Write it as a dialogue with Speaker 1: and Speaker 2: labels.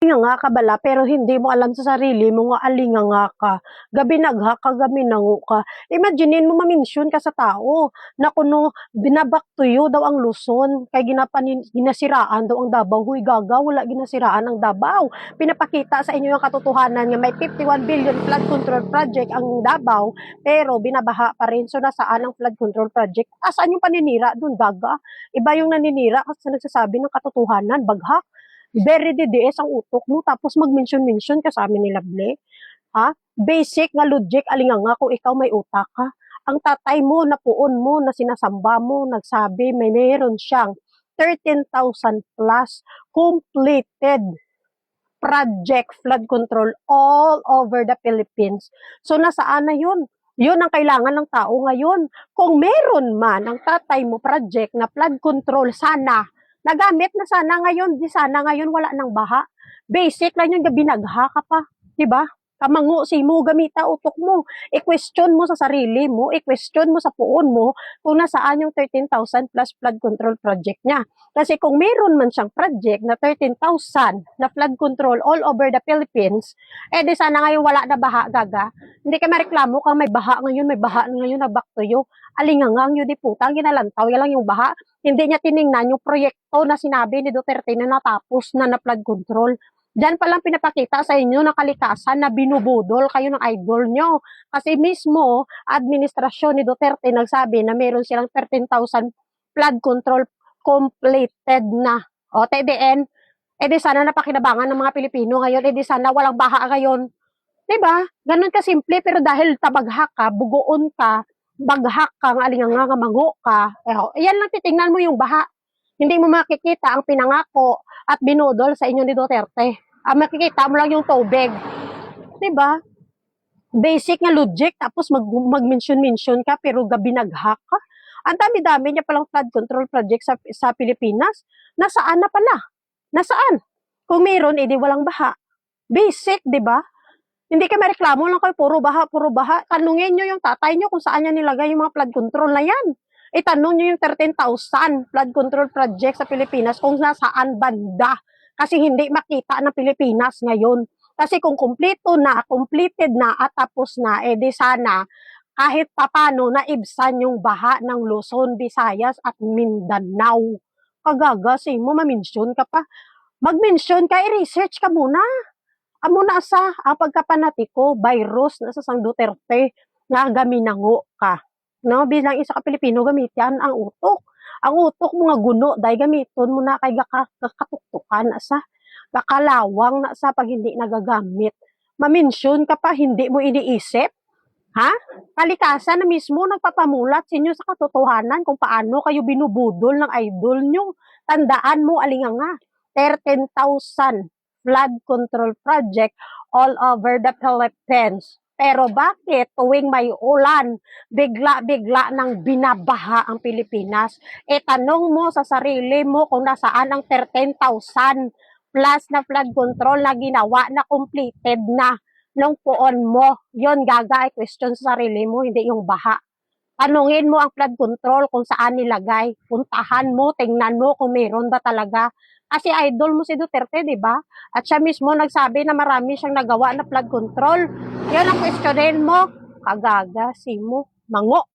Speaker 1: Nga ka bala, pero hindi mo alam sa sarili mo nga alinga nga ka. Gabi nagha ka, gabi nangu ka. Imaginin mo maminsyon ka sa tao na kuno binaback to you daw ang Luzon kay ginasiraan daw ang Davao. Huy gaga, wala ginasiraan ang Davao. Pinapakita sa inyo yung katotohanan nga may 51 billion flood control project ang Davao, pero binabaha pa rin. So nasaan ang flood control project? Asaan yung paninira doon gaga? Iba yung naninira kasi nagsasabi ng katotohanan, baghak. Very DDS ang utok mo, tapos mag-mention-mention ka sa amin ni Lovely. Ha? Basic nga logic, alinga nga kung ikaw may utak ka. Ang tatay mo, napuon mo, na sinasamba mo, nagsabi, may meron siyang 13,000 plus completed project flood control all over the Philippines. So nasaan na yun? Yun ang kailangan ng tao ngayon. Kung meron man ang tatay mo project na flood control, sana nagamit na sana ngayon, di sana ngayon wala nang baha. Basic lang yung binagha ka pa, di ba? Kamango si mo, gamita utok mo. I-question mo sa sarili mo, i-question mo sa puon mo kung nasaan yung 13,000 plus flood control project niya. Kasi kung meron man siyang project na 13,000 na flood control all over the Philippines, eh di sana ngayon wala na baha, gaga. Hindi ka mareklamo kang may baha ngayon, na back to you. Alingangang yun di putang, ginalantaw, yan lang yung baha. Hindi niya tiningnan yung proyekto na sinabi ni Duterte na natapos na flood control. Diyan palang pinapakita sa inyo ng kalikasan na binubudol kayo ng idol nyo. Kasi mismo, administrasyon ni Duterte nagsabi na meron silang 13,000 flood control completed na. O, TDN, edi sana napakinabangan ng mga Pilipino ngayon, edi sana walang baha ngayon. Diba? Ganun ka simple, pero dahil tabaghak ka, bugoon ka, baghak ka, alinganga, mango ka, yan lang titingnan mo yung baha. Hindi mo makikita ang pinangako at binudol sa inyo ni Duterte. Ang makikita mo lang yung tubig. Diba? Basic nga logic, tapos mag-mention-mention ka, pero gabi nag-hack ka. Ang dami-dami niya palang flood control project sa Pilipinas. Nasaan na pala? Nasaan? Kung meron, edi walang baha. Basic, diba? Hindi ka mareklamo lang kayo, puro baha, puro baha. Tanungin nyo yung tatay nyo kung saan niya nilagay yung mga flood control na yan. Itanong nyo yung 13,000 flood control project sa Pilipinas kung nasaan banda. Kasi hindi makita ng Pilipinas ngayon. Kasi kung completed na at tapos na, edi sana kahit papano naibsan yung baha ng Luzon, Visayas at Mindanao. Kagagasi mo, mamensyon ka pa. Mag-mention ka, i-research ka muna. Amo na sa pagkapanatiko, virus na sa Sang Duterte nga gaminango ka. No, bilang isa ka Pilipino, gamitan ang utok. Ang utok mo nga guno, dahil gamiton mo na kay kakatuktukan na sa kakalawang na sa pag hindi nagagamit. Mamensyon ka pa, hindi mo iniisip. Ha? Kalikasan na mismo nagpapamulat sa inyo sa katotohanan kung paano kayo binubudol ng idol nyo. Tandaan mo, alinganga, 13,000 flood control project all over the Philippines. Pero bakit tuwing may ulan, bigla-bigla nang binabaha ang Pilipinas? E tanong mo sa sarili mo kung nasaan ang 13,000 plus na flood control na ginawa na completed na nung puon mo. Yon gaga, question sa sarili mo, hindi yung baha. Tanungin mo ang flood control kung saan nilagay. Puntahan mo, tingnan mo kung meron ba talaga. Kasi idol mo si Duterte, di ba? At siya mismo nagsabi na marami siyang nagawa na flood control. Yan ang questionin mo. Kagaga, simo, mango.